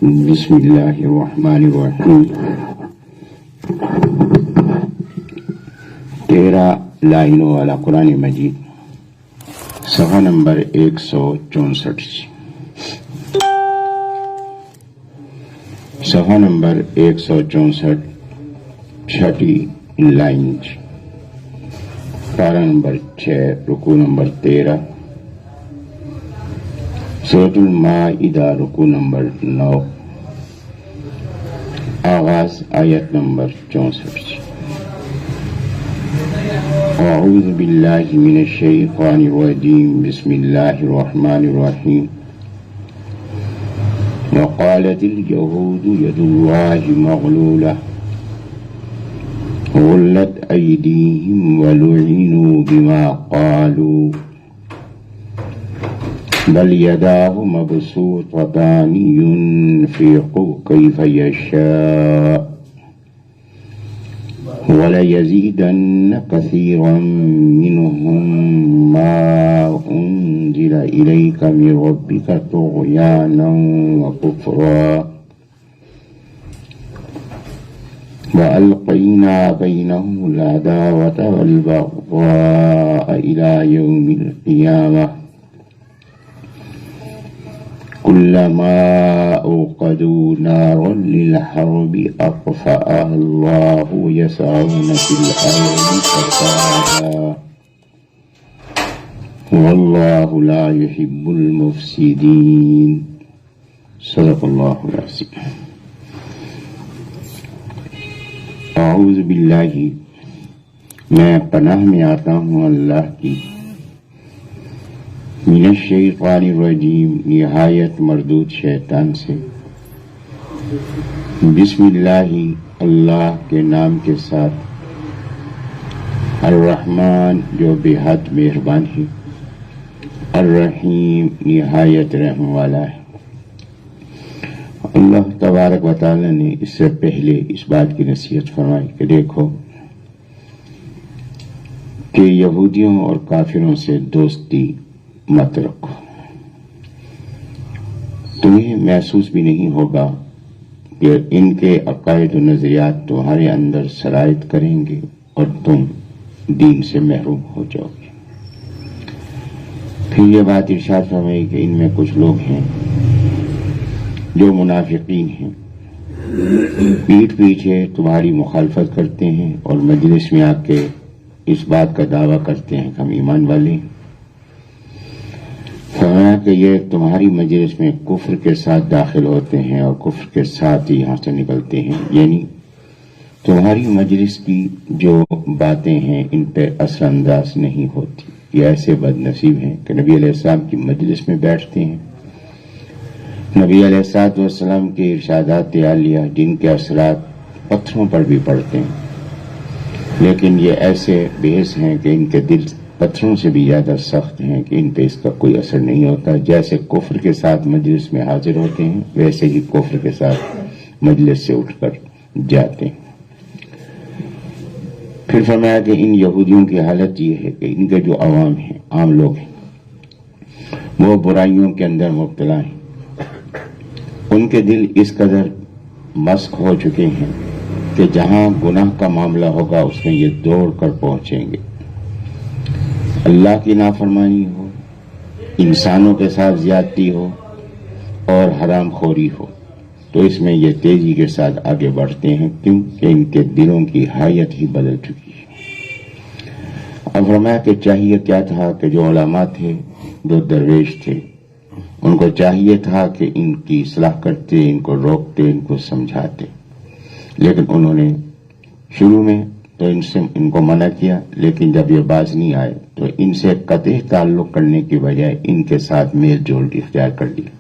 بسم اللہ الرحمن الرحیم 13 لائنوں والا قرآن مجید، صفحہ نمبر 164، صفحہ نمبر 164، چھٹی لائن، پارہ نمبر 6، رکوع نمبر 13، سورۃ المائدہ رکوع نمبر 9، آغاز آیت نمبر 64۔ اعوذ باللہ من الشیطان الرجیم، بسم اللہ الرحمن الرحیم۔ وقالت اليهود يد الله مغلولة غلت أيديهم ولعنوا بما قالوا بل يداه مبسوطتان ينفق كيف يشاء وليزيدن كثيرا منهم ما أنزل إليك من ربك طغيانا وكفرا وألقينا بينهم العداوة والبغضاء إلى يوم القيامة كلما أوقدوا نارا للحرب أطفأها الله يسعون في الأرض فسادا والله لا يحب المفسدين۔ صدق اللہ العظیم۔ اعوذ باللہ، میں پناہ میں آتا ہوں اللہ کی، من الشیطان الرجیم، نہایت مردود شیطان سے، بسم اللہ، اللہ کے نام کے ساتھ، الرحمن جو بے حد مہربان ہے، الرحیم نہایت رحم والا ہے۔ اللہ تبارک و تعالی نے اس سے پہلے اس بات کی نصیحت فرمائی کہ دیکھو کہ یہودیوں اور کافروں سے دوستی مت رکھو، تمہیں محسوس بھی نہیں ہوگا کہ ان کے عقائد و نظریات تمہارے اندر سرایت کریں گے اور تم دین سے محروم ہو جاؤ گے۔ پھر یہ بات ارشاد فرمائی کہ ان میں کچھ لوگ ہیں جو منافقین ہیں، پیٹھ پیچھے تمہاری مخالفت کرتے ہیں اور مجلس میں آ کے اس بات کا دعویٰ کرتے ہیں کہ ہم ایمان والے ہیں۔ فرمایا کہ یہ تمہاری مجلس میں کفر کے ساتھ داخل ہوتے ہیں اور کفر کے ساتھ ہی یہاں سے نکلتے ہیں، یعنی تمہاری مجلس کی جو باتیں ہیں ان پہ اثر انداز نہیں ہوتی۔ یہ ایسے بد نصیب ہیں کہ نبی علیہ السلام کی مجلس میں بیٹھتے ہیں، نبی علیہ السلام کے ارشادات عالیہ جن کے اثرات پتھروں پر بھی پڑتے ہیں، لیکن یہ ایسے بحث ہیں کہ ان کے دل پتھروں سے بھی زیادہ سخت ہیں کہ ان پہ اس کا کوئی اثر نہیں ہوتا۔ جیسے کفر کے ساتھ مجلس میں حاضر ہوتے ہیں ویسے ہی کفر کے ساتھ مجلس سے اٹھ کر جاتے ہیں۔ پھر فرمایا کہ ان یہودیوں کی حالت یہ ہے کہ ان کے جو عوام ہیں، عام لوگ ہیں، وہ برائیوں کے اندر مبتلا ہیں، ان کے دل اس قدر مسخ ہو چکے ہیں کہ جہاں گناہ کا معاملہ ہوگا اس میں یہ دوڑ کر پہنچیں گے۔ اللہ کی نافرمانی ہو، انسانوں کے ساتھ زیادتی ہو اور حرام خوری ہو تو اس میں یہ تیزی کے ساتھ آگے بڑھتے ہیں، کیونکہ ان کے دلوں کی حیت ہی بدل چکی ہے۔ اب فرمایا کہ چاہیے کیا تھا کہ جو علماء تھے، جو درویش تھے، ان کو چاہیے تھا کہ ان کی اصلاح کرتے، ان کو روکتے، ان کو سمجھاتے، لیکن انہوں نے شروع میں تو ان کو منع کیا، لیکن جب یہ باز نہیں آئے تو ان سے قطعی تعلق کرنے کی بجائے ان کے ساتھ میل جول اختیار کر لیا۔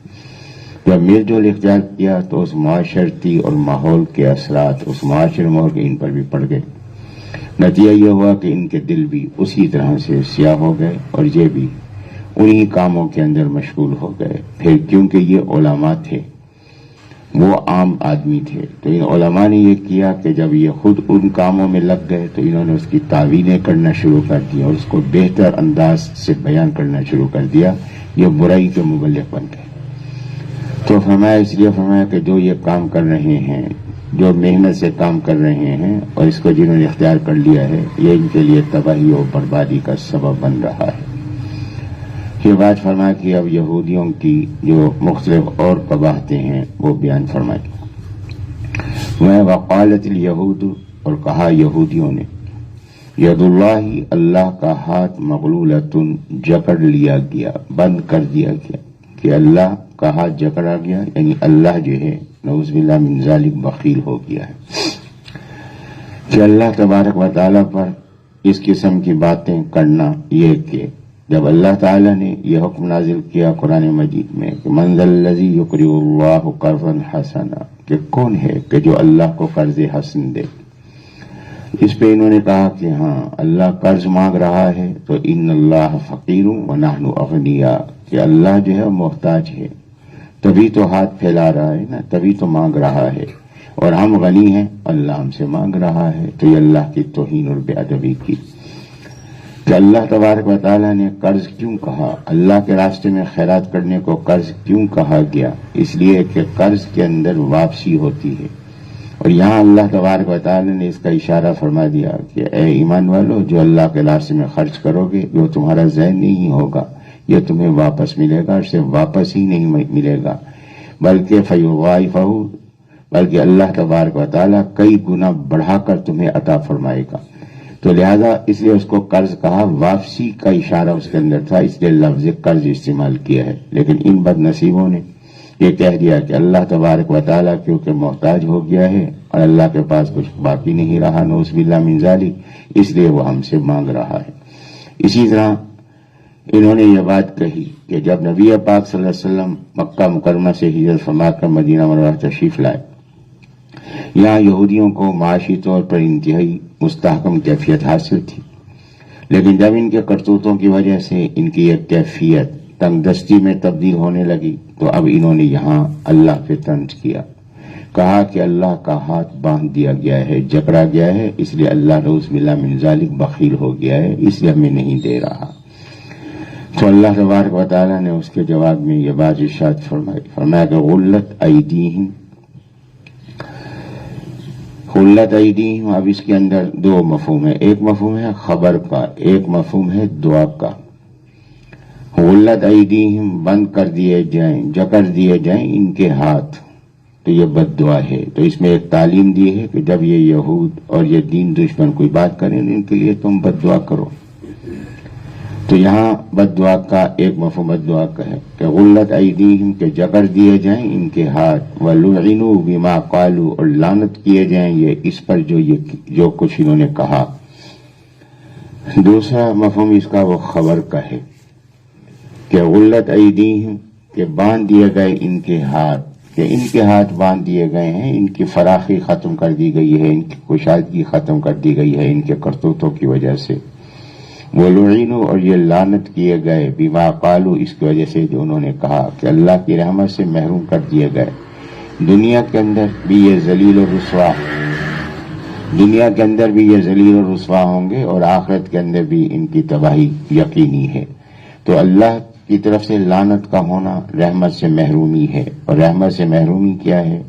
جب میل جول اختیار کیا تو اس معاشرتی اور ماحول کے اثرات اس معاشرے ماحول کے ان پر بھی پڑ گئے۔ نتیجہ یہ ہوا کہ ان کے دل بھی اسی طرح سے سیاہ ہو گئے اور یہ بھی انہی کاموں کے اندر مشغول ہو گئے۔ پھر کیونکہ یہ علماء تھے، وہ عام آدمی تھے، تو ان علماء نے یہ کیا کہ جب یہ خود ان کاموں میں لگ گئے تو انہوں نے اس کی تعویلیں کرنا شروع کر دی اور اس کو بہتر انداز سے بیان کرنا شروع کر دیا، یہ برائی کے مبلغ بن گئے۔ تو فرمایا اس لیے فرمایا کہ جو یہ کام کر رہے ہیں، جو محنت سے کام کر رہے ہیں اور اس کو جنہوں نے اختیار کر لیا ہے، یہ ان کے لیے تباہی اور بربادی کا سبب بن رہا ہے۔ یہ بات فرمایا کہ اب یہودیوں کی جو مختلف اور قباحتیں ہیں وہ بیان فرمائی۔ میں وقالت الیہود، اور کہا یہودیوں نے، ید اللہ، اللہ کا ہاتھ مغلولتن، جکڑ لیا گیا، بند کر دیا گیا، کہ اللہ کا ہاتھ جکڑا گیا، یعنی اللہ جو ہے نعوذ باللہ من ذالک بخیل ہو گیا ہے، کہ اللہ تبارک و تعالیٰ پر اس قسم کی باتیں کرنا، یہ کہ جب اللہ تعالیٰ نے یہ حکم نازل کیا قرآن مجید میں کہ من ذا الذی یقرض اللہ قرضا حسنا، کہ کون ہے کہ جو اللہ کو قرض حسن دے، اس پہ انہوں نے کہا کہ ہاں اللہ قرض مانگ رہا ہے تو ان اللہ فقیر ونحن اغنیاء، کہ اللہ جو ہے محتاج ہے، تبھی تو ہاتھ پھیلا رہا ہے نا، تبھی تو مانگ رہا ہے، اور ہم غنی ہیں، اللہ ہم سے مانگ رہا ہے۔ تو یہ اللہ کی توہین اور بے ادبی کی کہ اللہ تبارک و تعالیٰ نے قرض کیوں کہا، اللہ کے راستے میں خیرات کرنے کو قرض کیوں کہا گیا؟ اس لیے کہ قرض کے اندر واپسی ہوتی ہے، اور یہاں اللہ تبارک و تعالیٰ نے اس کا اشارہ فرما دیا کہ اے ایمان والو، جو اللہ کے راستے میں خرچ کرو گے وہ تمہارا ضائع نہیں ہوگا، یہ تمہیں واپس ملے گا، اور صرف واپس ہی نہیں ملے گا بلکہ فیضاعفہ، بلکہ اللہ تبارک و تعالیٰ کئی گنا بڑھا کر تمہیں عطا فرمائے گا۔ تو لہذا اس لیے اس کو قرض کہا، واپسی کا اشارہ اس کے اندر تھا، اس لیے لفظ قرض استعمال کیا ہے۔ لیکن ان بد نصیبوں نے یہ کہہ دیا کہ اللہ تبارک و تعالیٰ کیونکہ محتاج ہو گیا ہے اور اللہ کے پاس کچھ باقی نہیں رہا، نعوذ باللہ من ذالک، اس لیے وہ ہم سے مانگ رہا ہے۔ اسی طرح انہوں نے یہ بات کہی کہ جب نبی پاک صلی اللہ علیہ وسلم مکہ مکرمہ سے ہجرت فرما کر مدینہ منورہ تشریف لائے، یہاں یہودیوں کو معاشی طور پر انتہائی مستحکم کیفیت حاصل تھی، لیکن جب ان کے کرتوتوں کی وجہ سے ان کی ایک کیفیت تنگ دستی میں تبدیل ہونے لگی، تو اب انہوں نے یہاں اللہ پہ طنز کیا، کہا کہ اللہ کا ہاتھ باندھ دیا گیا ہے، جکڑا گیا ہے، اس لیے اللہ نعوذ باللہ من ذالک بخیل ہو گیا ہے، اس لیے ہمیں نہیں دے رہا۔ تو اللہ تبارک و تعالیٰ نے اس کے جواب میں یہ بات ارشاد فرمائی، فرمایا کہ غلت ایدیہم، غلت ایدیہم، اب اس کے اندر دو مفہوم ہے، ایک مفہوم ہے خبر کا، ایک مفہوم ہے دعا کا۔ غلت ایدیہم، بند کر دیے جائیں، جکڑ دیے جائیں ان کے ہاتھ، تو یہ بد دعا ہے۔ تو اس میں ایک تعلیم دی ہے کہ جب یہ یہود اور یہ دین دشمن کوئی بات کریں ان کے لیے تم بد دعا کرو۔ تو یہاں بد دعا کا ایک مفہوم بد دعا کا ہے کہ غلت ایدیہم، کہ جکڑ دیے جائیں ان کے ہاتھ، وَلُعِنُوا بِمَا قَالُوا، اور لعنت کیے جائیں یہ اس پر جو کچھ انہوں نے کہا۔ دوسرا مفہوم اس کا وہ خبر کا ہے کہ غلت ایدیہم، کہ باندھ دیے گئے ان کے ہاتھ، کہ ان کے ہاتھ باندھ دیے گئے ہیں، ان کی فراخی ختم کر دی گئی ہے، ان کی کشادگی ختم کر دی گئی ہے ان کے کرتوتوں کی وجہ سے۔ وَلُعِنُوا، اور یہ لعنت کیے گئے، بِمَا قَالُوا، اس کی وجہ سے جو انہوں نے کہا، کہ اللہ کی رحمت سے محروم کر دیے گئے۔ دنیا کے اندر بھی یہ ذلیل و رسوا، دنیا کے اندر بھی یہ ذلیل و رسوا ہوں گے، اور آخرت کے اندر بھی ان کی تباہی یقینی ہے۔ تو اللہ کی طرف سے لعنت کا ہونا رحمت سے محرومی ہے، اور رحمت سے محرومی کیا ہے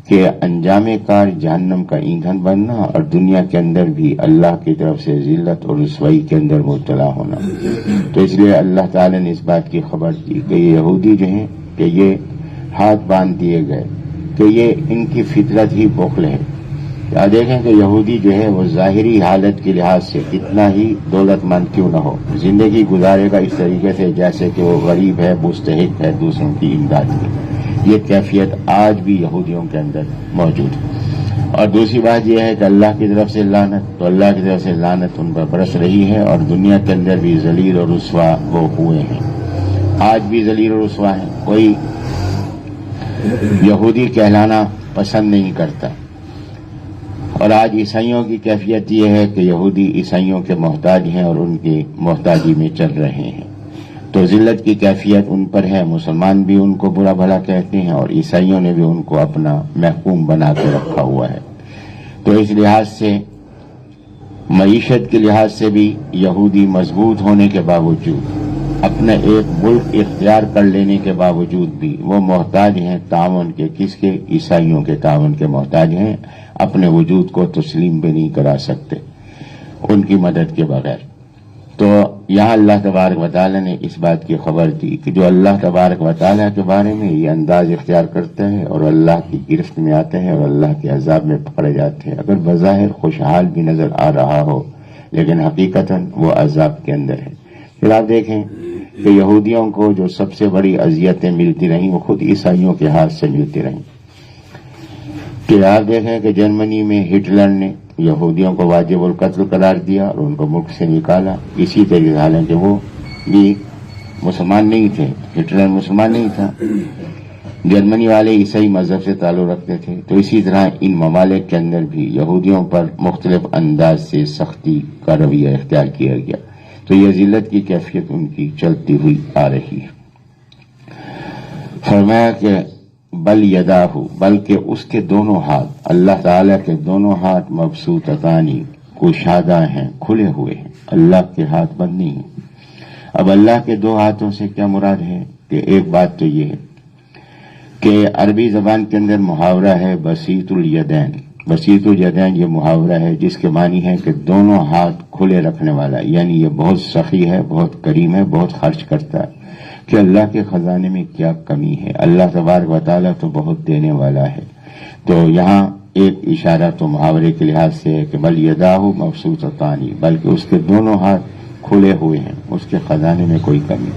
کہ انجام کار جہنم کا ایندھن بننا، اور دنیا کے اندر بھی اللہ کی طرف سے ذلت اور رسوائی کے اندر مبتلا ہونا۔ تو اس لیے اللہ تعالی نے اس بات کی خبر دی کہ یہ یہودی جو ہیں کہ یہ ہاتھ باندھ دیے گئے، کہ یہ ان کی فطرت ہی بخل ہے۔ آپ دیکھیں کہ یہودی جو ہے وہ ظاہری حالت کے لحاظ سے کتنا ہی دولت مند کیوں نہ ہو، زندگی گزارے گا اس طریقے سے جیسے کہ وہ غریب ہے، مستحق ہے دوسروں کی امداد کی۔ یہ کیفیت آج بھی یہودیوں کے اندر موجود ہے۔ اور دوسری بات یہ ہے کہ اللہ کی طرف سے لعنت، تو اللہ کی طرف سے لعنت ان پر برس رہی ہے، اور دنیا کے اندر بھی ذلیل اور رسوا وہ ہوئے ہیں، آج بھی ذلیل اور رسوا ہیں۔ کوئی یہودی کہلانا پسند نہیں کرتا، اور آج عیسائیوں کی کیفیت یہ ہے کہ یہودی عیسائیوں کے محتاج ہیں اور ان کی محتاجی میں چل رہے ہیں۔ تو ذلت کی کیفیت ان پر ہے، مسلمان بھی ان کو برا بھلا کہتے ہیں، اور عیسائیوں نے بھی ان کو اپنا محکوم بنا کے رکھا ہوا ہے۔ تو اس لحاظ سے معیشت کے لحاظ سے بھی یہودی مضبوط ہونے کے باوجود اپنا ایک ملک اختیار کر لینے کے باوجود بھی وہ محتاج ہیں تعاون کے، کس کے؟ عیسائیوں کے تعاون کے محتاج ہیں، اپنے وجود کو تسلیم بھی نہیں کرا سکتے ان کی مدد کے بغیر۔ تو یہاں اللہ تبارک و تعالیٰ نے اس بات کی خبر دی کہ جو اللہ تبارک و تعالیٰ کے بارے میں یہ انداز اختیار کرتا ہے اور اللہ کی گرفت میں آتے ہیں اور اللہ کے عذاب میں پکڑے جاتے ہیں، اگر بظاہر خوشحال بھی نظر آ رہا ہو لیکن حقیقتاً وہ عذاب کے اندر ہے۔ پھر آپ دیکھیں کہ یہودیوں کو جو سب سے بڑی اذیتیں ملتی رہیں وہ خود عیسائیوں کے ہاتھ سے ملتی رہیں۔ کہ آپ دیکھیں کہ جرمنی میں ہٹلر نے یہودیوں کو واجب القتل قرار دیا اور ان کو ملک سے نکالا، اسی طریقے حالانکہ وہ بھی مسلمان نہیں تھے، ہٹلر مسلمان نہیں تھا، جرمنی والے عیسائی مذہب سے تعلق رکھتے تھے۔ تو اسی طرح ان ممالک کے اندر بھی یہودیوں پر مختلف انداز سے سختی کا رویہ اختیار کیا گیا، تو یہ ذلت کی کیفیت ان کی چلتی ہوئی آ رہی ہے۔ فرمایا کہ بل یداہ، بلکہ اس کے دونوں ہاتھ، اللہ تعالیٰ کے دونوں ہاتھ مبسوطتانی، کشادہ ہیں، کھلے ہوئے ہیں، اللہ کے ہاتھ بند نہیں ہیں۔ اب اللہ کے دو ہاتھوں سے کیا مراد ہے؟ کہ ایک بات تو یہ ہے کہ عربی زبان کے اندر محاورہ ہے بسیط الیدین، بسیط الیدین یہ محاورہ ہے جس کے معنی ہے کہ دونوں ہاتھ کھلے رکھنے والا، یعنی یہ بہت سخی ہے، بہت کریم ہے، بہت خرچ کرتا ہے، کہ اللہ کے خزانے میں کیا کمی ہے، اللہ تبارک و تعالیٰ تو بہت دینے والا ہے۔ تو یہاں ایک اشارہ تو محاورے کے لحاظ سے ہے کہ بل یداہ مبسوطتان، بلکہ اس کے دونوں ہاتھ کھلے ہوئے ہیں، اس کے خزانے میں کوئی کمی۔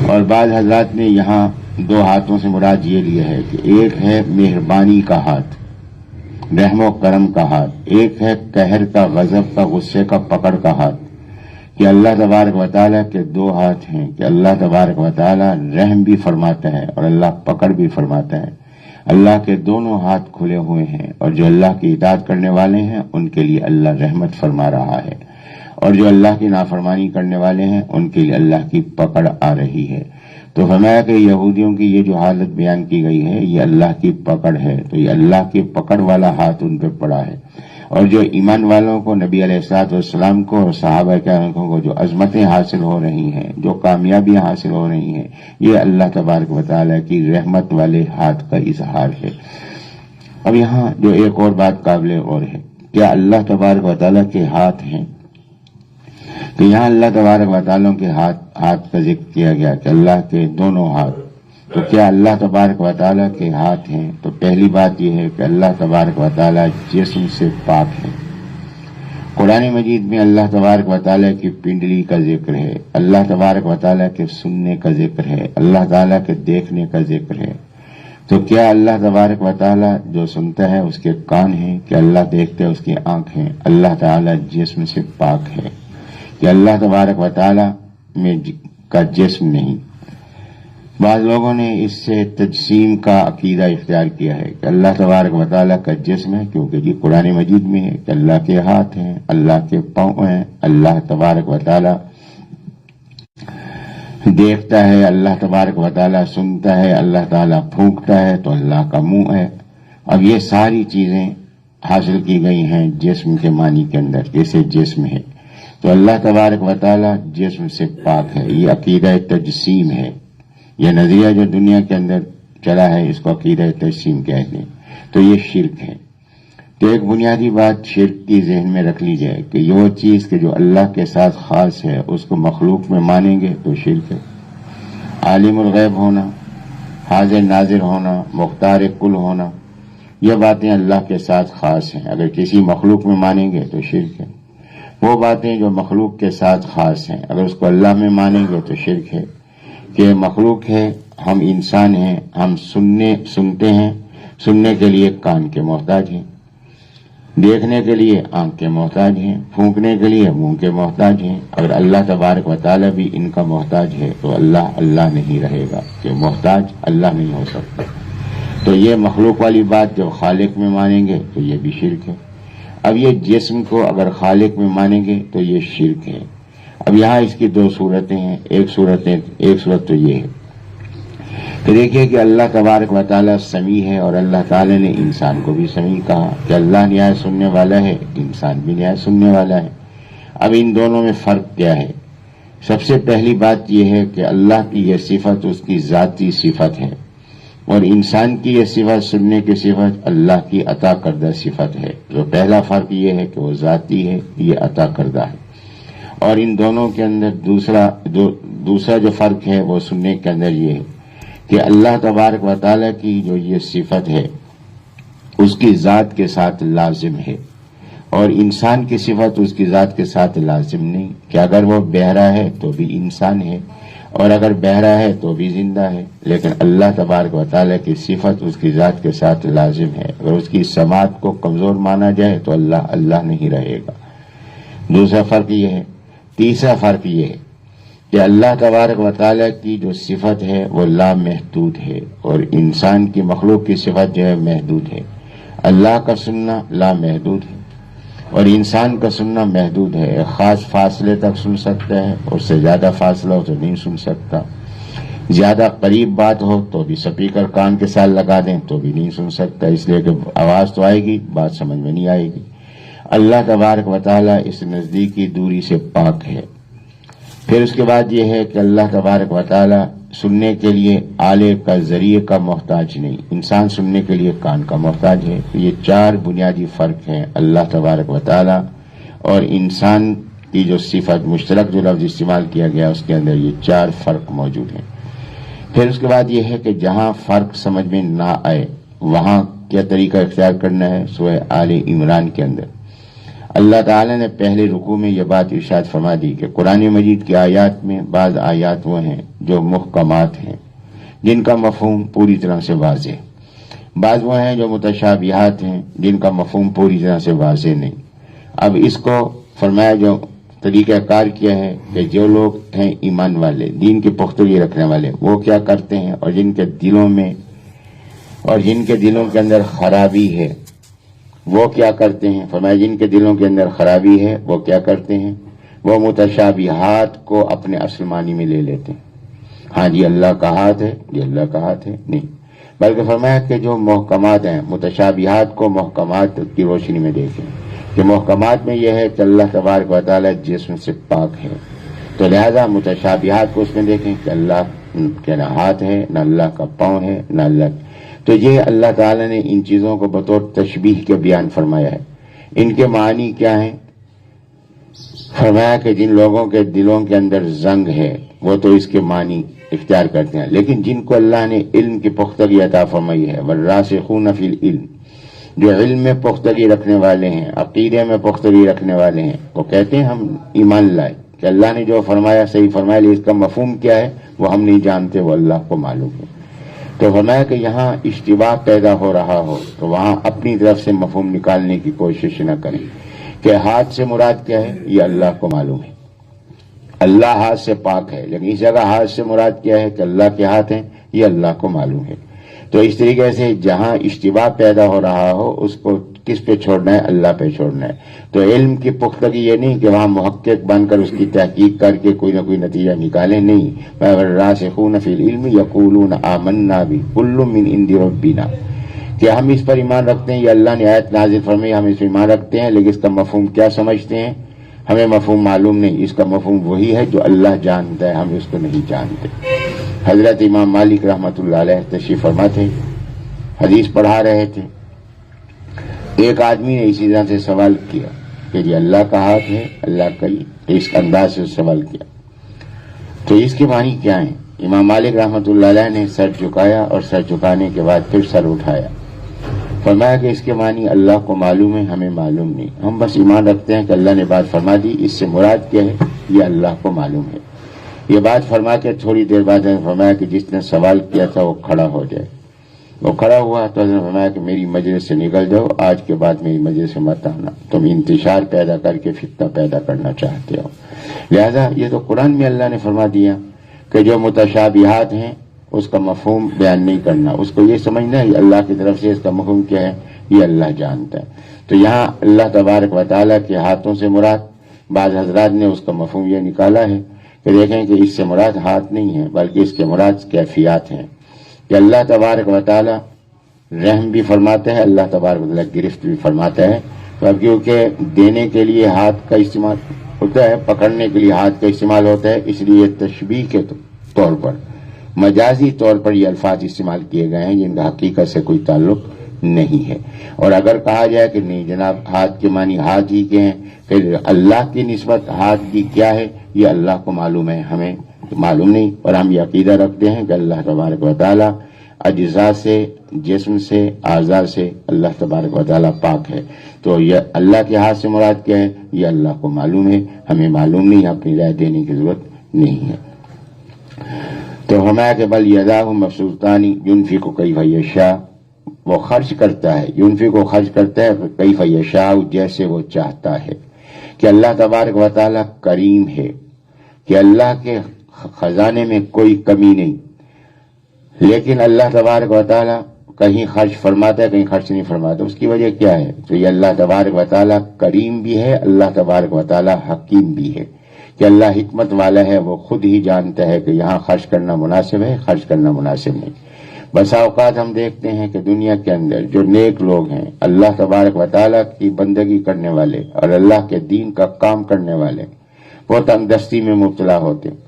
اور بعض حضرات نے یہاں دو ہاتھوں سے مراد یہ لیا ہے کہ ایک ہے مہربانی کا ہاتھ، رحم و کرم کا ہاتھ، ایک ہے قہر کا، غضب کا، غصے کا، پکڑ کا ہاتھ، کہ اللہ تبارک و تعالیٰ کے دو ہاتھ ہیں، کہ اللہ تبارک و تعالیٰ رحم بھی فرماتا ہے اور اللہ پکڑ بھی فرماتا ہے۔ اللہ کے دونوں ہاتھ کھلے ہوئے ہیں، اور جو اللہ کی اطاعت کرنے والے ہیں ان کے لیے اللہ رحمت فرما رہا ہے، اور جو اللہ کی نافرمانی کرنے والے ہیں ان کے لیے اللہ کی پکڑ آ رہی ہے۔ تو فرمایا کہ یہودیوں کی یہ جو حالت بیان کی گئی ہے یہ اللہ کی پکڑ ہے، تو یہ اللہ کی پکڑ والا ہاتھ ان پہ پڑا ہے۔ اور جو ایمان والوں کو، نبی علیہ الصلوۃ والسلام کو اور صحابہ کرام کو جو عظمتیں حاصل ہو رہی ہیں، جو کامیابیاں حاصل ہو رہی ہیں، یہ اللہ تبارک و تعالیٰ کی رحمت والے ہاتھ کا اظہار ہے۔ اب یہاں جو ایک اور بات قابل غور ہے، کیا اللہ تبارک و تعالیٰ کے ہاتھ ہیں؟ کہ یہاں اللہ تبارک و تعالیٰ کے ہاتھ کا ذکر کیا گیا کہ اللہ کے دونوں ہاتھ، تو کیا اللہ تبارک و تعالیٰ کے ہاتھ ہیں؟ تو پہلی بات یہ ہے کہ اللہ تبارک و تعالیٰ جسم سے پاک ہے۔ قرآن مجید میں اللہ تبارک و تعالیٰ کی پنڈلی کا ذکر ہے، اللہ تبارک و تعالیٰ کے سننے کا ذکر ہے، اللہ تعالیٰ کے دیکھنے کا ذکر ہے۔ تو کیا اللہ تبارک و تعالیٰ جو سنتا ہے اس کے کان ہیں؟ کہ اللہ دیکھتا ہے اس کی آنکھیں؟ اللہ تعالیٰ جسم سے پاک ہے، کہ اللہ تبارک و تعالیٰ میں کا جسم نہیں۔ بعض لوگوں نے اس سے تجسیم کا عقیدہ اختیار کیا ہے کہ اللہ تبارک و تعالیٰ کا جسم ہے، کیونکہ یہ قرآن مجید میں ہے کہ اللہ کے ہاتھ ہیں، اللہ کے پاؤں ہیں، اللہ تبارک و تعالیٰ دیکھتا ہے، اللہ تبارک و تعالیٰ سنتا ہے، اللہ تعالیٰ پھونکتا ہے تو اللہ کا منہ ہے۔ اب یہ ساری چیزیں حاصل کی گئی ہیں جسم کے معنی کے اندر، جیسے جسم ہے تو اللہ تبارک و تعالیٰ جسم سے پاک ہے۔ یہ عقیدہ تجسیم ہے، یہ نظریہ جو دنیا کے اندر چلا ہے اس کو عقیدہ تجسیم کہتے ہیں، تو یہ شرک ہے۔ تو ایک بنیادی بات شرک کی ذہن میں رکھ لی جائے کہ یہ چیز کہ جو اللہ کے ساتھ خاص ہے اس کو مخلوق میں مانیں گے تو شرک ہے۔ عالم الغیب ہونا، حاضر ناظر ہونا، مختار کل ہونا، یہ باتیں اللہ کے ساتھ خاص ہیں، اگر کسی مخلوق میں مانیں گے تو شرک ہے۔ وہ باتیں جو مخلوق کے ساتھ خاص ہیں اگر اس کو اللہ میں مانیں گے تو شرک ہے، کہ مخلوق ہے، ہم انسان ہیں، ہم سنتے ہیں، سننے کے لیے کان کے محتاج ہیں، دیکھنے کے لیے آنکھ کے محتاج ہیں، پھونکنے کے لیے منہ کے محتاج ہیں۔ اگر اللہ تبارک و تعالیٰ بھی ان کا محتاج ہے تو اللہ نہیں رہے گا، کہ محتاج اللہ نہیں ہو سکتا۔ تو یہ مخلوق والی بات جب خالق میں مانیں گے تو یہ بھی شرک ہے۔ اب یہ جسم کو اگر خالق میں مانیں گے تو یہ شرک ہے۔ اب یہاں اس کی دو صورتیں ہیں، ایک صورت تو یہ ہے کہ دیکھیے کہ اللہ تبارک و تعالیٰ سمیع ہے، اور اللہ تعالیٰ نے انسان کو بھی سمیع کہا کہ اللہ نہایت سننے والا ہے، انسان بھی نہایت سننے والا ہے۔ اب ان دونوں میں فرق کیا ہے؟ سب سے پہلی بات یہ ہے کہ اللہ کی یہ صفت اس کی ذاتی صفت ہے، اور انسان کی یہ صفت سننے کی صفت اللہ کی عطا کردہ صفت ہے. جو پہلا فرق یہ ہے کہ وہ ذاتی ہے، یہ عطا کردہ ہے. اور ان دونوں کے اندر دوسرا جو فرق ہے وہ سننے کے اندر یہ ہے کہ اللہ تبارک و تعالیٰ کی جو یہ صفت ہے اس کی ذات کے ساتھ لازم ہے، اور انسان کی صفت اس کی ذات کے ساتھ لازم نہیں، کہ اگر وہ بہرا ہے تو بھی انسان ہے، اور اگر بہرا ہے تو بھی زندہ ہے. لیکن اللہ تبارک و تعالیٰ کی صفت اس کی ذات کے ساتھ لازم ہے. اگر اس کی سماعت کو کمزور مانا جائے تو اللہ اللہ نہیں رہے گا. دوسرا فرق یہ ہے. تیسرا فرق یہ ہے کہ اللہ تبارک و تعالیٰ کی جو صفت ہے وہ لامحدود ہے، اور انسان کی مخلوق کی صفت جو ہے محدود ہے. اللہ کا سننا لامحدود ہے اور انسان کا سننا محدود ہے. ایک خاص فاصلے تک سن سکتا ہے، اس سے زیادہ فاصلہ ہو تو نہیں سن سکتا. زیادہ قریب بات ہو تو بھی سپیکر کان کے ساتھ لگا دیں تو بھی نہیں سن سکتا، اس لیے کہ آواز تو آئے گی، بات سمجھ میں نہیں آئے گی. اللہ تبارک و تعالیٰ اس نزدیکی دوری سے پاک ہے. پھر اس کے بعد یہ ہے کہ اللہ تبارک و تعالیٰ سننے کے لیے آلے کا ذریعے کا محتاج نہیں، انسان سننے کے لیے کان کا محتاج ہے. یہ چار بنیادی فرق ہیں اللہ تبارک و تعالیٰ اور انسان کی جو صفت مشترک جو لفظ استعمال کیا گیا اس کے اندر یہ چار فرق موجود ہیں. پھر اس کے بعد یہ ہے کہ جہاں فرق سمجھ میں نہ آئے وہاں کیا طریقہ اختیار کرنا ہے. سورہ آل عمران کے اندر اللہ تعالیٰ نے پہلے رکوع میں یہ بات ارشاد فرما دی کہ قرآن مجید کی آیات میں بعض آیات وہ ہیں جو محکمات ہیں جن کا مفہوم پوری طرح سے واضح ہے، بعض وہ ہیں جو متشابہات ہیں جن کا مفہوم پوری طرح سے واضح نہیں. اب اس کو فرمایا جو طریقہ کار کیا ہے کہ جو لوگ ہیں ایمان والے، دین کی پختگی رکھنے والے، وہ کیا کرتے ہیں، اور جن کے دلوں کے اندر خرابی ہے وہ کیا کرتے ہیں. فرمایا جن کے دلوں کے اندر خرابی ہے وہ کیا کرتے ہیں، وہ متشابہات کو اپنے اصل معنی میں لے لیتے ہیں. ہاں جی اللہ کا ہاتھ ہے، جی اللہ کا ہاتھ ہے، نہیں، بلکہ فرمایا کہ جو محکمات ہیں متشابہات کو محکمات کی روشنی میں دیکھیں کہ محکمات میں یہ ہے کہ اللہ تبارک و تعالیٰ جسم سے پاک ہے، تو لہذا متشابہات کو اس میں دیکھیں کہ اللہ کے نہ ہاتھ ہے، نہ اللہ کا پاؤں ہے، نہ اللہ. تو یہ اللہ تعالیٰ نے ان چیزوں کو بطور تشبیہ کے بیان فرمایا ہے. ان کے معنی کیا ہیں؟ فرمایا کہ جن لوگوں کے دلوں کے اندر زنگ ہے وہ تو اس کے معنی اختیار کرتے ہیں، لیکن جن کو اللہ نے علم کی پختگی عطا فرمائی ہے، والراسخون فی العلم، جو علم میں پختگی رکھنے والے ہیں، عقیدے میں پختگی رکھنے والے ہیں، وہ کہتے ہیں ہم ایمان لائے کہ اللہ نے جو فرمایا صحیح فرمایا، لیکن اس کا مفہوم کیا ہے وہ ہم نہیں جانتے، وہ اللہ کو معلوم ہے. تو فرمایا کہ یہاں اشتباہ پیدا ہو رہا ہو تو وہاں اپنی طرف سے مفہوم نکالنے کی کوشش نہ کریں کہ ہاتھ سے مراد کیا ہے، یہ اللہ کو معلوم ہے، اللہ ہاتھ سے پاک ہے، لیکن اس جگہ ہاتھ سے مراد کیا ہے کہ اللہ کے ہاتھ ہیں، یہ اللہ کو معلوم ہے. تو اس طریقے سے جہاں اشتباہ پیدا ہو رہا ہو اس کو کس پہ چھوڑنا ہے، اللہ پہ چھوڑنا ہے. تو علم کی پختگی یہ نہیں کہ وہاں محقق بن کر اس کی تحقیق کر کے کوئی نہ کوئی نتیجہ نکالیں، نہیں. والراسخون فی العلم یقولون آمنا بہ کل من عند ربنا، کہ ہم اس پر ایمان رکھتے ہیں، یہ اللہ نے آیت نازل فرمائی، ہم اس پر ایمان رکھتے ہیں، لیکن اس کا مفہوم کیا سمجھتے ہیں ہمیں مفہوم معلوم نہیں. اس کا مفہوم وہی ہے جو اللہ جانتا ہے، ہم اس کو نہیں جانتے. حضرت امام مالک رحمۃ اللہ علیہ تشریف فرما تھے، حدیث پڑھا رہے تھے. ایک آدمی نے اسی طرح سے سوال کیا کہ جی اللہ کا ہاتھ ہے، اللہ کا ہی، اس انداز سے سوال کیا. تو اس کے معنی کیا ہیں؟ امام مالک رحمۃ اللہ علیہ نے سر جھکایا اور سر جھکانے کے بعد پھر سر اٹھایا. فرمایا کہ اس کے معنی اللہ کو معلوم ہے، ہمیں معلوم نہیں، ہم بس ایمان رکھتے ہیں کہ اللہ نے بات فرما دی، اس سے مراد کیا ہے یہ اللہ کو معلوم ہے. یہ بات فرما کے تھوڑی دیر بعد فرمایا کہ جس نے سوال کیا تھا وہ کھڑا ہو جائے. وہ کھڑا ہوا تو حضرت نے فرمایا کہ میری مجلس سے نکل جاؤ، آج کے بعد میری مجلس سے مت آنا، تم انتشار پیدا کر کے فتنہ پیدا کرنا چاہتے ہو. لہذا یہ تو قرآن میں اللہ نے فرما دیا کہ جو متشابہات ہیں اس کا مفہوم بیان نہیں کرنا، اس کو یہ سمجھنا ہے اللہ کی طرف سے، اس کا مفہوم کیا ہے یہ اللہ جانتا ہے. تو یہاں اللہ تبارک و تعالیٰ کے ہاتھوں سے مراد بعض حضرات نے اس کا مفہوم یہ نکالا ہے کہ دیکھیں کہ اس سے مراد ہاتھ نہیں ہے بلکہ اس کے مراد کیفیات ہیں، کہ اللہ تبارک و تعالیٰ رحم بھی فرماتا ہے، اللہ تبارک و تعالیٰ گرفت بھی فرماتا ہے. تو اب کیونکہ دینے کے لیے ہاتھ کا استعمال ہوتا ہے پکڑنے کے لیے ہاتھ کا استعمال ہوتا ہے، اس لیے تشبیہ کے طور پر مجازی طور پر یہ الفاظ استعمال کیے گئے ہیں جن کا حقیقت سے کوئی تعلق نہیں ہے۔ اور اگر کہا جائے کہ نہیں جناب ہاتھ کے معنی ہاتھ ہی کے ہیں، پھر اللہ کی نسبت ہاتھ کی کیا ہے یہ اللہ کو معلوم ہے، ہمیں معلوم نہیں۔ اور ہم یہ عقیدہ رکھتے ہیں کہ اللہ تبارک و تعالی اجزاء سے، جسم سے، اعضاء سے اللہ تبارک و تعالی پاک ہے۔ تو یہ اللہ کے ہاتھ سے مراد کیا ہے یہ اللہ کو معلوم ہے، ہمیں معلوم نہیں، اپنی رائے دینے کی ضرورت نہیں ہے۔ تو ہمارا کہ بل یداہ مبسوطانی ینفق کیف یشاء، وہ خرچ کرتا ہے، ینفق کو خرچ کرتا ہے کیف یشاء، جیسے وہ چاہتا ہے۔ کہ اللہ تبارک و تعالی کریم ہے، کہ اللہ کے خزانے میں کوئی کمی نہیں، لیکن اللہ تبارک و تعالی کہیں خرچ فرماتا ہے کہیں خرچ نہیں فرماتا۔ اس کی وجہ کیا ہے؟ تو یہ اللہ تبارک و تعالی کریم بھی ہے، اللہ تبارک و تعالی حکیم بھی ہے، کہ اللہ حکمت والا ہے، وہ خود ہی جانتا ہے کہ یہاں خرچ کرنا مناسب ہے، خرچ کرنا مناسب نہیں۔ بسا اوقات ہم دیکھتے ہیں کہ دنیا کے اندر جو نیک لوگ ہیں، اللہ تبارک و تعالی کی بندگی کرنے والے اور اللہ کے دین کا کام کرنے والے، وہ تنگ دستی میں مبتلا ہوتے ہیں۔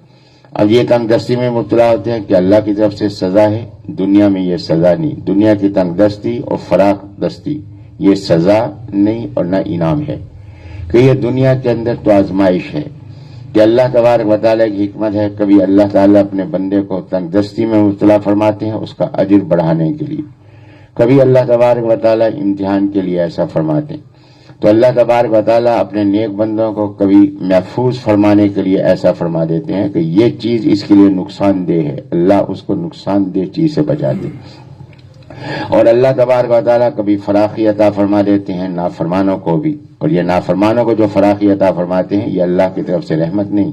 اب یہ تنگ دستی میں مبتلا ہوتے ہیں کہ اللہ کی طرف سے سزا ہے، دنیا میں یہ سزا نہیں۔ دنیا کی تنگ دستی اور فراخ دستی یہ سزا نہیں اور نہ انعام ہے، کہ یہ دنیا کے اندر تو آزمائش ہے، کہ اللہ تبارک و تعالیٰ کی حکمت ہے، کبھی اللہ تعالیٰ اپنے بندے کو تنگ دستی میں مبتلا فرماتے ہیں اس کا اجر بڑھانے کے لیے، کبھی اللہ تبارک و تعالیٰ امتحان کے لیے ایسا فرماتے ہیں۔ تو اللہ تبارک و تعالیٰ اپنے نیک بندوں کو کبھی محفوظ فرمانے کے لیے ایسا فرما دیتے ہیں کہ یہ چیز اس کے لیے نقصان دہ ہے، اللہ اس کو نقصان دہ چیز سے بچاتے ہیں۔ اور اللہ تبارک و تعالیٰ کبھی فراخی عطا فرما دیتے ہیں نافرمانوں کو بھی، اور یہ نافرمانوں کو جو فراخی عطا فرماتے ہیں یہ اللہ کی طرف سے رحمت نہیں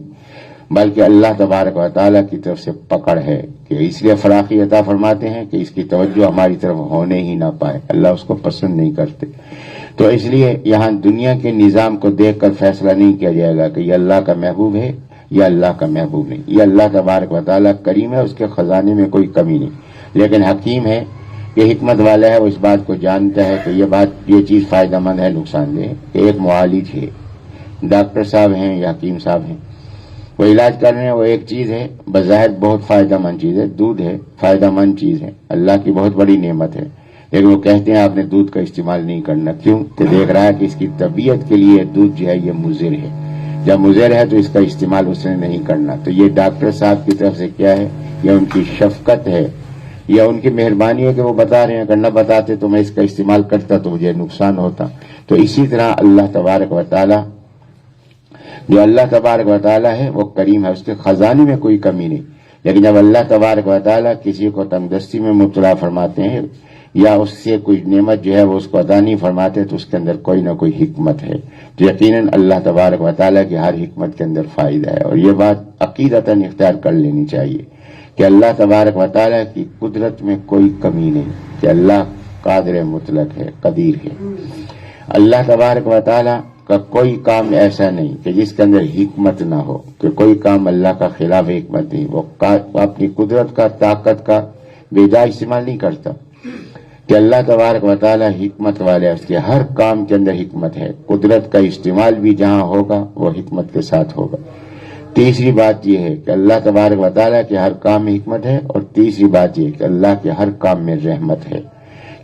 بلکہ اللہ تبارک و تعالیٰ کی طرف سے پکڑ ہے، کہ اس لیے فراخی عطا فرماتے ہیں کہ اس کی توجہ ہماری طرف ہونے ہی نہ پائے، اللہ اس کو پسند نہیں کرتے۔ تو اس لیے یہاں دنیا کے نظام کو دیکھ کر فیصلہ نہیں کیا جائے گا کہ یہ اللہ کا محبوب ہے یا اللہ کا محبوب نہیں۔ یہ اللہ تبارک و تعالیٰ کریم ہے، اس کے خزانے میں کوئی کمی نہیں، لیکن حکیم ہے، یہ حکمت والا ہے، وہ اس بات کو جانتا ہے کہ یہ چیز فائدہ مند ہے، نقصان دہ ہے۔ کہ ایک معالج ہے، ڈاکٹر صاحب ہیں یا حکیم صاحب ہیں، وہ علاج کر رہے ہیں، وہ ایک چیز ہے بظاہر بہت فائدہ مند چیز ہے، دودھ ہے، فائدہ مند چیز ہے، اللہ کی بہت بڑی نعمت ہے، لیکن وہ کہتے ہیں آپ نے دودھ کا استعمال نہیں کرنا۔ کیوں؟ کہ دیکھ رہا ہے کہ اس کی طبیعت کے لیے دودھ جو ہے یہ مضر ہے، جب مضر ہے تو اس کا استعمال اس نے نہیں کرنا۔ تو یہ ڈاکٹر صاحب کی طرف سے کیا ہے؟ یہ ان کی شفقت ہے یا ان کی مہربانی ہے کہ وہ بتا رہے ہیں، اگر نہ بتاتے تو میں اس کا استعمال کرتا تو مجھے نقصان ہوتا۔ تو اسی طرح اللہ تبارک و تعالی، جو اللہ تبارک و تعالی ہے وہ کریم ہے، اس کے خزانے میں کوئی کمی نہیں، لیکن جب اللہ تبارک و تعالی کسی کو تنگ دستی میں مبتلا فرماتے ہیں یا اس سے کوئی نعمت جو ہے وہ اس کو عطا نہیں فرماتے تو اس کے اندر کوئی نہ کوئی حکمت ہے، تو یقیناً اللہ تبارک و تعالی کی ہر حکمت کے اندر فائدہ ہے۔ اور یہ بات عقیدتاً اختیار کر لینی چاہیے کہ اللہ تبارک و تعالی کی قدرت میں کوئی کمی نہیں، کہ اللہ قادر مطلق ہے، قدیر ہے۔ اللہ تبارک و تعالی کا کوئی کام ایسا نہیں کہ جس کے اندر حکمت نہ ہو، کہ کوئی کام اللہ کا خلاف حکمت نہیں، وہ اپنی قدرت کا، طاقت کا بے جا استعمال نہیں کرتا، کہ اللہ تبارک و تعالی حکمت والے، اس کے ہر کام کے اندر حکمت ہے، قدرت کا استعمال بھی جہاں ہوگا وہ حکمت کے ساتھ ہوگا۔ تیسری بات یہ ہے کہ اللہ تبارک و تعالیٰ کے ہر کام میں حکمت ہے، اور تیسری بات یہ کہ اللہ کے ہر کام میں رحمت ہے،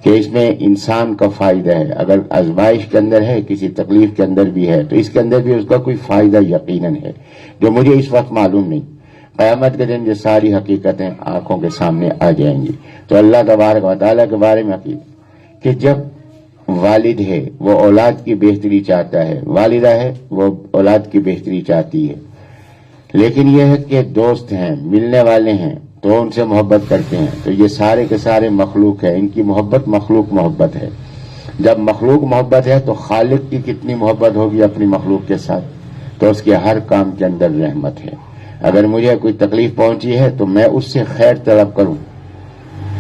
کہ اس میں انسان کا فائدہ ہے۔ اگر آزمائش کے اندر ہے، کسی تکلیف کے اندر بھی ہے، تو اس کے اندر بھی اس کا کوئی فائدہ یقیناً ہے، جو مجھے اس وقت معلوم نہیں۔ قیامت کے دن یہ ساری حقیقتیں آنکھوں کے سامنے آ جائیں گی۔ تو اللہ تبارک و تعالیٰ کے بارے میں عقیدہ کہ جب والد ہے وہ اولاد کی بہتری چاہتا ہے، والدہ ہے وہ اولاد کی بہتری چاہتی ہے، لیکن یہ ہے کہ دوست ہیں، ملنے والے ہیں تو ان سے محبت کرتے ہیں، تو یہ سارے کے سارے مخلوق ہیں، ان کی محبت مخلوق محبت ہے۔ جب مخلوق محبت ہے تو خالق کی کتنی محبت ہوگی اپنی مخلوق کے ساتھ، تو اس کے ہر کام کے اندر رحمت ہے۔ اگر مجھے کوئی تکلیف پہنچی ہے تو میں اس سے خیر طلب کروں،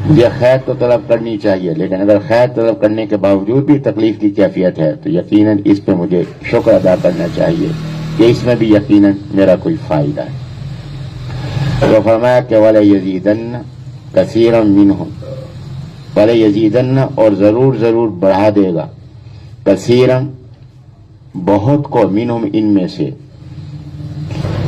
مجھے خیر تو طلب کرنی چاہیے، لیکن اگر خیر طلب کرنے کے باوجود بھی تکلیف کی کیفیت ہے تو یقیناً اس پہ مجھے شکر ادا کرنا چاہیے کہ اس میں بھی یقیناً میرا کوئی فائدہ ہے۔ تو فرمایا کہ وَلَيَزِيدَنَّ كَثِيرًا مِّنْهُمْ، وَلَيَزِيدَنَّ اور ضرور بڑھا دے گا، كَثِيرًا بہت کو، مِّنْهُمْ ان میں سے،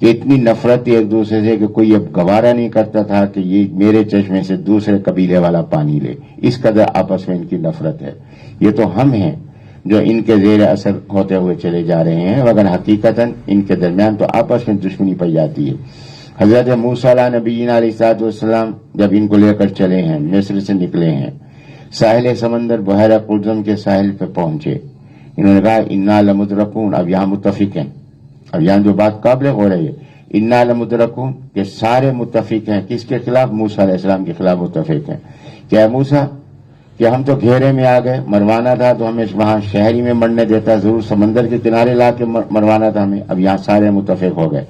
کہ اتنی نفرت تھی ایک دوسرے سے کہ کوئی اب گوارا نہیں کرتا تھا کہ یہ میرے چشمے سے دوسرے قبیلے والا پانی لے. اس قدر آپس میں ان کی نفرت ہے. یہ تو ہم ہیں جو ان کے زیر اثر ہوتے ہوئے چلے جا رہے ہیں، مگر حقیقتاً ان کے درمیان تو آپس میں دشمنی پائی جاتی ہے. حضرت موسیٰ علیہ نبینا علیہ الصلوۃ والسلام جب ان کو لے کر چلے ہیں، مصر سے نکلے ہیں، ساحل سمندر بحیرہ قلزم کے ساحل پہ پہنچے، انہوں نے کہا انا لمدرکون. اب یہاں متفق ہیں، اب یہاں جو بات قابل ہو رہی ہے انا لمدرکون کہ سارے متفق ہیں. کس کے خلاف؟ موسیٰ علیہ السلام کے خلاف متفق ہیں. کیا موسیٰ کہ ہم تو گھیرے میں آ گئے، مروانا تھا تو ہمیں وہاں شہری میں مرنے دیتا، ضرور سمندر کے کنارے لا کے مروانا تھا ہمیں. اب یہاں سارے متفق ہو گئے.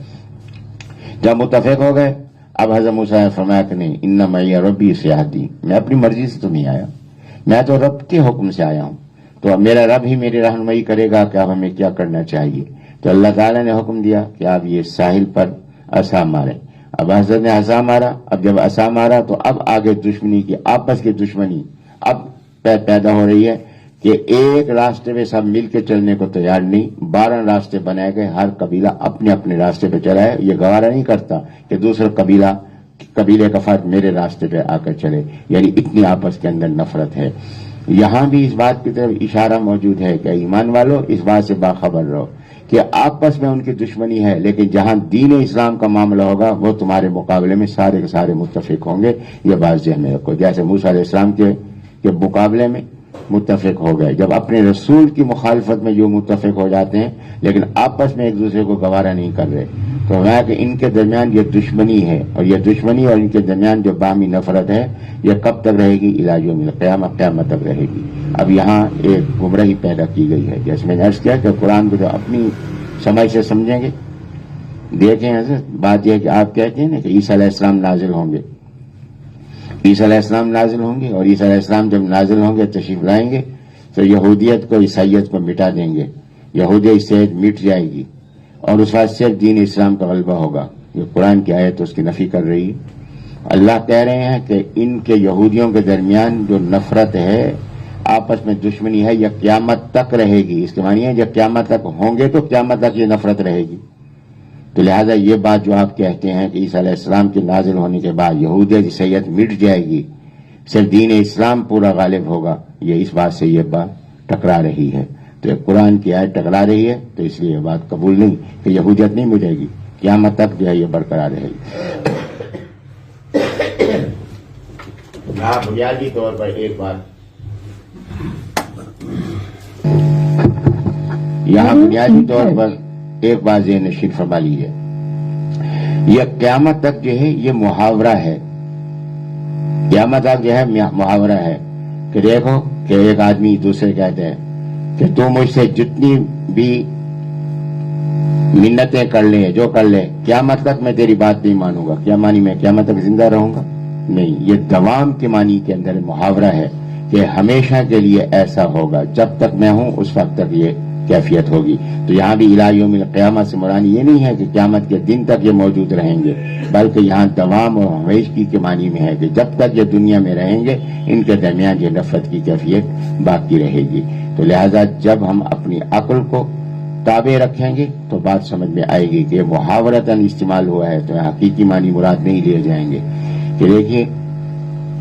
جب متفق ہو گئے اب حضرت موسیٰ نے فرمایا کہ نہیں، ان معی ربی سیہدین، میں اپنی مرضی سے تو نہیں آیا، میں تو رب کے حکم سے آیا ہوں، تو میرا رب ہی میری رہنمائی کرے گا کہ اب ہمیں کیا کرنا چاہیے. تو اللہ تعالیٰ نے حکم دیا کہ آپ یہ ساحل پر عصا ماریں. اب حضرت نے عصا مارا. اب جب عصا مارا تو اب آگے دشمنی کی، آپس کی دشمنی اب پیدا ہو رہی ہے کہ ایک راستے پہ سب مل کے چلنے کو تیار نہیں، 12 راستے بنائے گئے، ہر قبیلہ اپنے اپنے راستے پہ چلا ہے. یہ گوارا نہیں کرتا کہ دوسرا قبیلے کا فرد میرے راستے پہ آ کر چلے. یعنی اتنی آپس کے اندر نفرت ہے. یہاں بھی اس بات کی طرف اشارہ موجود ہے کہ ایمان والو اس بات سے باخبر رہو کہ آپس میں ان کی دشمنی ہے، لیکن جہاں دین اسلام کا معاملہ ہوگا وہ تمہارے مقابلے میں سارے کے سارے متفق ہوں گے. یہ بات ذہن میں رکھو. جیسے موسیٰ علیہ السلام کے مقابلے میں متفق ہو گئے، جب اپنے رسول کی مخالفت میں جو متفق ہو جاتے ہیں لیکن آپس میں ایک دوسرے کو گوارا نہیں کر رہے، تو میں کہ ان کے درمیان یہ دشمنی ہے، اور یہ دشمنی اور ان کے درمیان جو باہمی نفرت ہے یہ کب تک رہے گی؟ الی یوم القیامہ، قیامت تک رہے گی. اب یہاں ایک گمراہی پیدا کی گئی ہے. جیسے میں نے عرض کیا کہ قرآن کو جو اپنی سمجھ سے سمجھیں گے. دیکھیں حضرت، بات یہ ہے کہ آپ کہتے ہیں نا کہ عیسیٰ علیہ السلام نازل ہوں گے، عیسیٰ علیہ السلام نازل ہوں گے، اور عیسیٰ علیہ السلام جب نازل ہوں گے تشریف لائیں گے تو یہودیت کو، عیسائیت کو مٹا دیں گے. یہودیت عیسائیت مٹ جائے گی اور اس وقت صرف دین اسلام کا غلبہ ہوگا. یہ قرآن کی آیت اس کی نفی کر رہی ہے. اللہ کہہ رہے ہیں کہ ان کے یہودیوں کے درمیان جو نفرت ہے، آپس میں دشمنی ہے، یہ قیامت تک رہے گی. اس کے معنی ہے جب قیامت تک ہوں گے تو قیامت تک یہ نفرت رہے گی. تو لہذا یہ بات جو آپ کہتے ہیں کہ عیسیٰ علیہ السلام کے نازل ہونے کے بعد یہودیت عیسائیت مٹ جائے گی، صرف دین اسلام پورا غالب ہوگا، یہ اس بات سے یہ بات ٹکرا رہی ہے. تو یہ قرآن کی آیت ٹکرا رہی ہے، تو اس لیے یہ بات قبول نہیں کہ یہودیت نہیں مٹے گی، قیامت تک جو ہے یہ برقرار رہے گی. یہاں بنیادی طور پر ایک بات، یہاں بنیادی طور پر ایک بات ذہن نشین فرما لیجیے. یہ قیامت تک جو ہے یہ محاورہ ہے. قیامت تک جو ہے محاورہ ہے کہ دیکھو کہ ایک آدمی دوسرے کہتے ہیں کہ تو مجھ سے جتنی بھی منتیں کر لے، جو کر لے، قیامت تک میں تیری بات نہیں مانوں گا. کیا معنی میں قیامت تک زندہ رہوں گا؟ نہیں. یہ دوام کے معنی کے اندر محاورہ ہے کہ ہمیشہ کے لیے ایسا ہوگا، جب تک میں ہوں اس وقت تک یہ کیفیت ہوگی. تو یہاں بھی الی یوم القیامہ سے مراد یہ نہیں ہے کہ قیامت کے دن تک یہ موجود رہیں گے، بلکہ یہاں دوام اور ہمیشگی کے معنی میں ہے کہ جب تک یہ دنیا میں رہیں گے ان کے درمیان یہ نفرت کی کیفیت باقی رہے گی. تو لہذا جب ہم اپنی عقل کو تابع رکھیں گے تو بات سمجھ میں آئے گی کہ یہ محاورتاً استعمال ہوا ہے، تو حقیقی معنی مراد نہیں لیے جائیں گے. کہ دیکھیے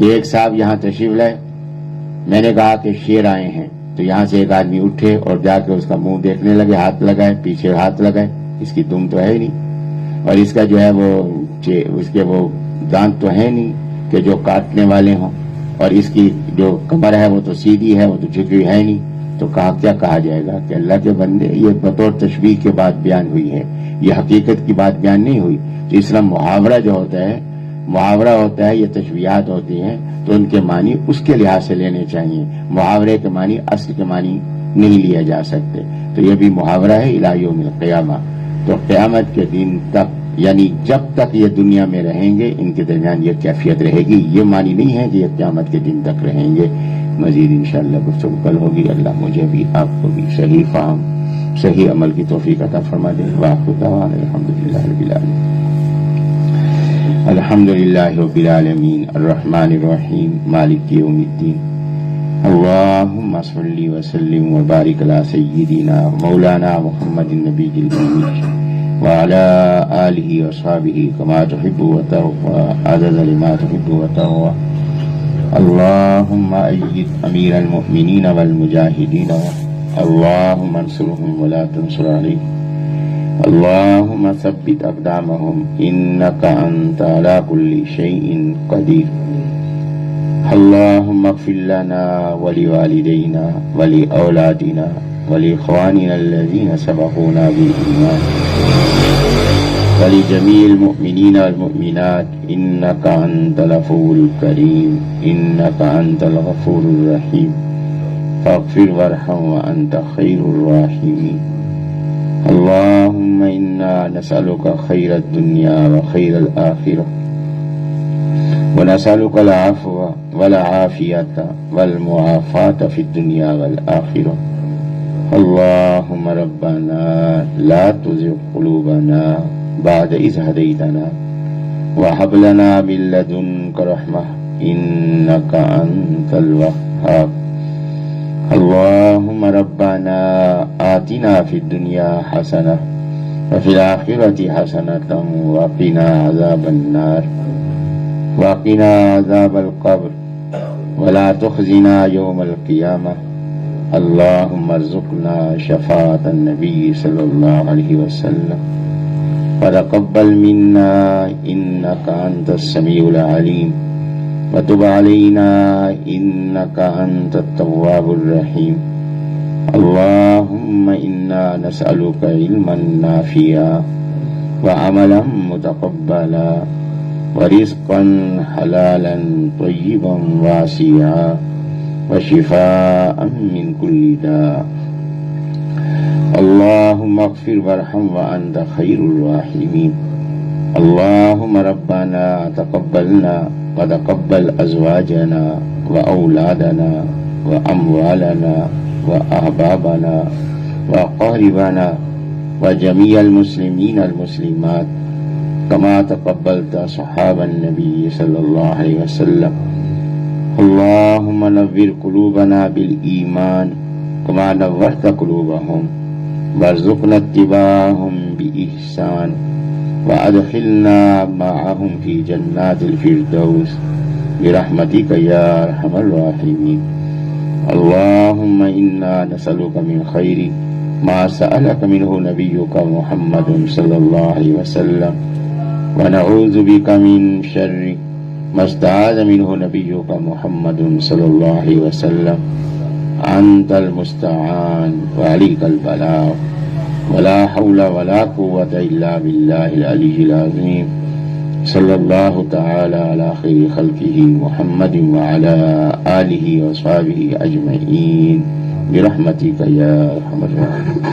ایک صاحب یہاں تشریف لائے، میں نے کہا کہ شیر آئے ہیں، تو یہاں سے ایک آدمی اٹھے اور جا کے اس کا منہ دیکھنے لگے، ہاتھ لگائے، پیچھے ہاتھ لگائے. اس کی دم تو ہے نہیں، اور اس کا جو ہے وہ اس کے وہ دانت تو ہے نہیں کہ جو کاٹنے والے ہوں، اور اس کی جو کمر ہے وہ تو سیدھی ہے، وہ تو جھکی ہے نہیں. تو کیا کہا جائے گا کہ اللہ کے بندے یہ بطور تشبیہ کے بعد بیان ہوئی ہے، یہ حقیقت کی بات بیان نہیں ہوئی. تو اس طرح محاورہ جو ہوتا ہے، محاورہ ہوتا ہے، یہ تشبیہات ہوتی ہیں تو ان کے معنی اس کے لحاظ سے لینے چاہیے. محاورے کے معنی اصل کے معنی نہیں لیے جا سکتے. تو یہ بھی محاورہ ہے الی یوم القیامہ. تو قیامت کے دن تک، یعنی جب تک یہ دنیا میں رہیں گے ان کے درمیان یہ کیفیت رہے گی. یہ معنی نہیں ہے کہ یہ قیامت کے دن تک رہیں گے. مزید انشاءاللہ گفتگو کل ہوگی. اللہ مجھے بھی آپ کو بھی صحیح فہم، صحیح عمل کی توفیق عطا فرما دے. وآخر دعوانا الحمدللہ رب العالمین. الحمدللہ رب العالمین الرحمن الرحیم مالک یوم الدین. اللہم صلی وسلم وبارک علی سیدنا مولانا محمد النبی الامین وعلى آله وصحبه كما تحب وترضى عدد لما تحب وترضى. اللهم أيد أمير المؤمنين والمجاهدين، اللهم انصرهم ولا تنصر عليهم، اللهم ثبت أقدامهم إنك أنت على كل شيء قدير. اللهم اغفر لنا ولوالدينا ولأولادنا ولإخواننا الذين سبقونا بالإيمان ولجميع المؤمنين والمؤمنات إنك أنت الغفور الكريم، إنك أنت الغفور الرحيم. فاغفر وارحم وأنت خير الراحمين. اللهم إنا نسألك خير الدنيا وخير الآخرة، ونسألك العفو والعافية والمعافاة في الدنيا والآخرة. اللهم ربنا لا تزغ قلوبنا بعد إذ هديتنا وهب لنا من لدنك رحمة إنك أنت الوهاب. اللهم ربنا آتنا في الدنيا حسنة وفي الآخرة حسنة وقنا عذاب النار وقنا عذاب القبر ولا تخزنا يوم القيامة. اللهم ارزقنا شفاعة النبي صلى الله عليه وسلم وتقبل منا إنك أنت السميع العليم وتب علينا إنك أنت التواب الرحيم. اللهم إنا نسألك علما نافعا وعملا متقبلا ورزقا حلالا طيبا واسعا وشفاء من كل داء. اللهم اغفر وارحم وأنت خير الراحمين. اللهم ربنا تقبلنا وتقبل أزواجنا وأولادنا وأموالنا وأحبابنا وأقاربنا وجميع المسلمين المسلمات كما تقبلت صحاب النبي صلى الله عليه وسلم. اللهم نور قلوبنا بالإيمان كما نورت قلوبهم وارزقنا اتباعهم بإحسان وأدخلنا معهم في جنات الفردوس برحمتك يا أرحم الراحمين. اللهم إنا نسألك من خير ما سألك منه نبيك محمد صلى الله عليه وسلم ونعوذ بك من شر ما استعاذ منه نبيك محمد صلى الله عليه وسلم. أنت المستعان وعليك البلاغ ولا حول ولا قوة إلا بالله العلي العظيم. صلى الله تعالى على خير خلقه محمد وعلى آله وصحبه أجمعين برحمتك يا أرحم الراحمين.